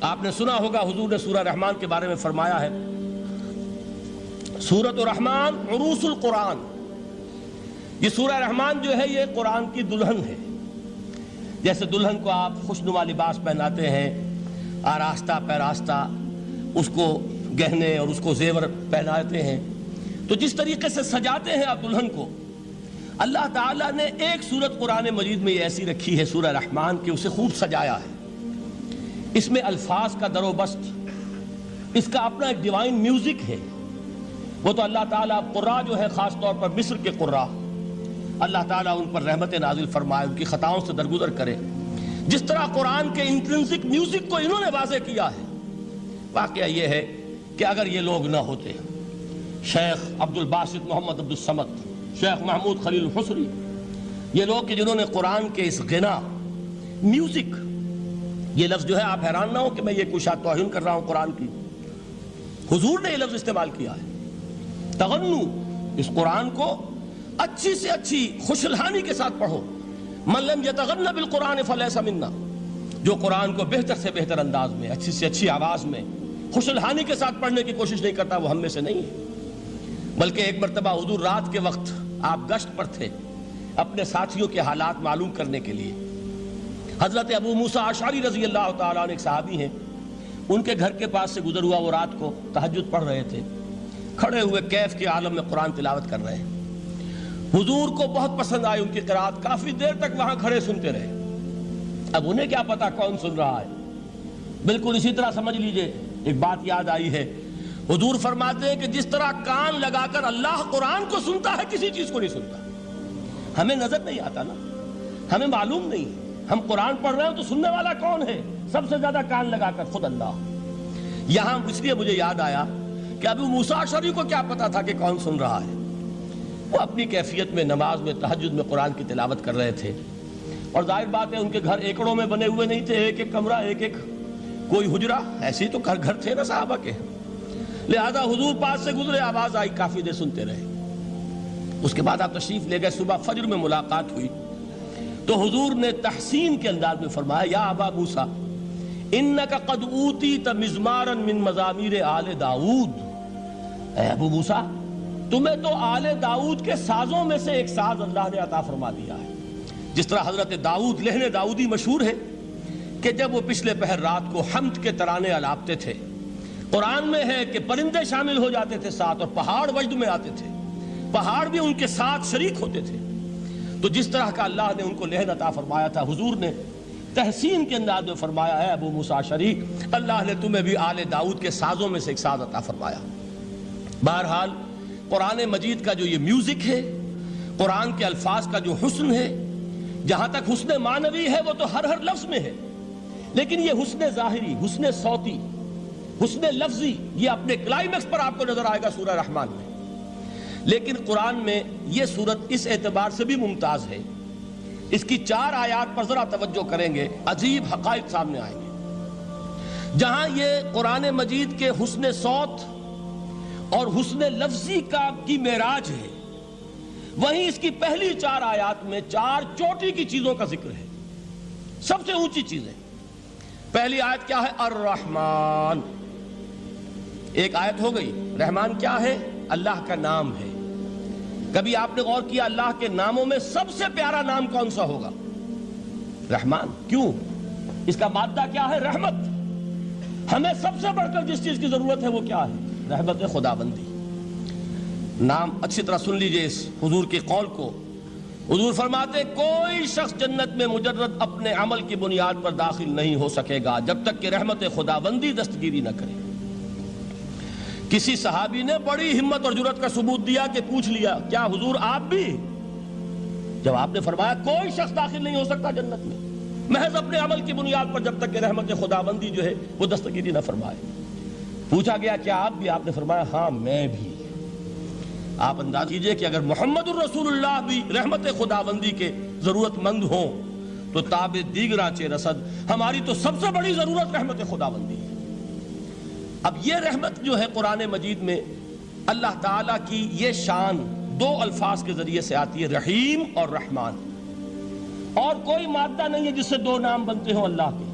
آپ نے سنا ہوگا حضور نے سورہ رحمان کے بارے میں فرمایا ہے، سورۃ الرحمن عروس القرآن، یہ سورہ رحمان جو ہے یہ قرآن کی دلہن ہے۔ جیسے دلہن کو آپ خوشنما لباس پہناتے ہیں، آراستہ پیراستہ اس کو گہنے اور اس کو زیور پہناتے ہیں، تو جس طریقے سے سجاتے ہیں آپ دلہن کو، اللہ تعالیٰ نے ایک سورت قرآن مجید میں یہ ایسی رکھی ہے سورہ رحمان کہ اسے خوب سجایا ہے۔ اس میں الفاظ کا در و بست، اس کا اپنا ایک ڈیوائن میوزک ہے۔ وہ تو اللہ تعالیٰ قراء جو ہے خاص طور پر مصر کے قراء، اللہ تعالیٰ ان پر رحمت نازل فرمائے، ان کی خطاؤں سے درگزر کرے۔ جس طرح قرآن کے انٹرنسک میوزک کو انہوں نے واضح کیا ہے، واقعہ یہ ہے کہ اگر یہ لوگ نہ ہوتے، شیخ عبد الباسط محمد عبد الصمد، شیخ محمود خلیل الحصری، یہ لوگ کہ جنہوں نے قرآن کے اس غنا میوزک، یہ لفظ جو ہے آپ حیران نہ ہو کہ میں یہ کوئی شاید توہین کر رہا ہوں قرآن کی، حضور نے یہ لفظ استعمال کیا ہے، تغنو، اس قرآن کو اچھی سے اچھی خوشلہانی کے ساتھ پڑھو۔ من لم یتغن بالقرآن فلیس منا، جو قرآن کو بہتر سے بہتر انداز میں، اچھی سے اچھی آواز میں، خوشلہانی کے ساتھ پڑھنے کی کوشش نہیں کرتا، وہ ہم میں سے نہیں ہے۔ بلکہ ایک مرتبہ حضور رات کے وقت آپ گشت پر تھے اپنے ساتھیوں کے حالات معلوم کرنے کے لیے۔ حضرت ابو موسیٰ اشعری رضی اللہ تعالیٰ عنہ ایک صحابی ہیں، ان کے گھر کے پاس سے گزر ہوا، وہ رات کو تہجد پڑھ رہے تھے، کھڑے ہوئے کیف کے عالم میں قرآن تلاوت کر رہے ہیں۔ حضور کو بہت پسند آئی ان کی قرات، کافی دیر تک وہاں کھڑے سنتے رہے۔ اب انہیں کیا پتا کون سن رہا ہے۔ بالکل اسی طرح سمجھ لیجئے ایک بات یاد آئی ہے، حضور فرماتے ہیں کہ جس طرح کان لگا کر اللہ قرآن کو سنتا ہے، کسی چیز کو نہیں سنتا۔ ہمیں نظر نہیں آتا نا، ہمیں معلوم نہیں، ہم قرآن پڑھ رہے ہیں تو سننے والا کون ہے؟ سب سے زیادہ کان لگا کر خود اللہ۔ یہاں اس لیے مجھے یاد آیا کہ ابو موسیٰ اشعری کو کیا پتا تھا کہ کون سن رہا ہے۔ وہ اپنی کیفیت میں نماز میں تہجد میں قرآن کی تلاوت کر رہے تھے، اور ظاہر بات ہے ان کے گھر ایکڑوں میں بنے ہوئے نہیں تھے، ایک ایک کمرہ، ایک ایک کوئی حجرہ، ایسے ہی تو گھر تھے نا صحابہ کے۔ لہذا حضور پاس سے گزرے، آواز آئی، کافی دیر سنتے رہے۔ اس کے بعد آپ تشریف لے گئے، صبح فجر میں ملاقات ہوئی تو حضور نے تحسین کے انداز میں فرمایا، یا ابا موسیٰ انک قد اوتیت مزمارا من مزامیر آل داؤد، اے ابو موسیٰ تمہیں تو آل داؤد کے سازوں میں سے ایک ساز اللہ نے عطا فرما دیا ہے۔ جس طرح حضرت داؤد، لہن داؤدی مشہور ہے کہ جب وہ پچھلے پہر رات کو حمد کے ترانے الاپتے تھے، قرآن میں ہے کہ پرندے شامل ہو جاتے تھے ساتھ، اور پہاڑ وجد میں آتے تھے، پہاڑ بھی ان کے ساتھ شریک ہوتے تھے۔ تو جس طرح کا اللہ نے ان کو لہن عطا فرمایا تھا، حضور نے تحسین کے انداز میں فرمایا، ہے ابو موسیٰ اشعری، اللہ نے تمہیں بھی آل داؤد کے سازوں میں سے ایک ساز عطا فرمایا۔ بہرحال قرآن مجید کا جو یہ میوزک ہے، قرآن کے الفاظ کا جو حسن ہے، جہاں تک حسن معنوی ہے وہ تو ہر لفظ میں ہے، لیکن یہ حسن ظاہری، حسن صوتی، حسن لفظی، یہ اپنے کلائمیکس پر آپ کو نظر آئے گا سورہ رحمان میں۔ لیکن قرآن میں یہ سورت اس اعتبار سے بھی ممتاز ہے، اس کی 4 آیات پر ذرا توجہ کریں گے، عجیب حقائق سامنے آئیں گے۔ جہاں یہ قرآن مجید کے حسن صوت اور حسن لفظی کی معراج ہے، وہیں اس کی پہلی 4 آیات میں 4 چوٹی کی چیزوں کا ذکر ہے، سب سے اونچی چیزیں۔ پہلی آیت کیا ہے؟ الرحمن، ایک آیت ہو گئی۔ رحمان کیا ہے؟ اللہ کا نام ہے۔ کبھی آپ نے غور کیا اللہ کے ناموں میں سب سے پیارا نام کون سا ہوگا؟ رحمان۔ کیوں؟ اس کا مادہ کیا ہے؟ رحمت۔ ہمیں سب سے بڑھ کر جس چیز کی ضرورت ہے وہ کیا ہے؟ رحمت خداوندی۔ نام اچھی طرح سن لیجئے اس حضور کے قول کو۔ حضور فرماتے کوئی شخص جنت میں مجرد اپنے عمل کی بنیاد پر داخل نہیں ہو سکے گا جب تک کہ رحمت خداوندی دستگیری نہ کرے۔ کسی صحابی نے بڑی ہمت اور جرأت کا ثبوت دیا کہ پوچھ لیا، کیا حضور آپ بھی؟ جب آپ نے فرمایا کوئی شخص داخل نہیں ہو سکتا جنت میں محض اپنے عمل کی بنیاد پر جب تک کہ رحمت خداوندی جو ہے وہ دستگیری نہ فرمائے۔ پوچھا گیا کیا آپ بھی؟ آپ نے فرمایا ہاں میں بھی۔ آپ انداز کیجئے کہ اگر محمد الرسول اللہ بھی رحمت خداوندی کے ضرورت مند ہوں تو تاب دیگراں چہ رسد، ہماری تو سب سے بڑی ضرورت رحمت خداوندی ہے۔ اب یہ رحمت جو ہے قرآن مجید میں اللہ تعالیٰ کی یہ شان 2 الفاظ کے ذریعے سے آتی ہے، رحیم اور رحمان، اور کوئی مادہ نہیں ہے جس سے 2 نام بنتے ہوں اللہ کے۔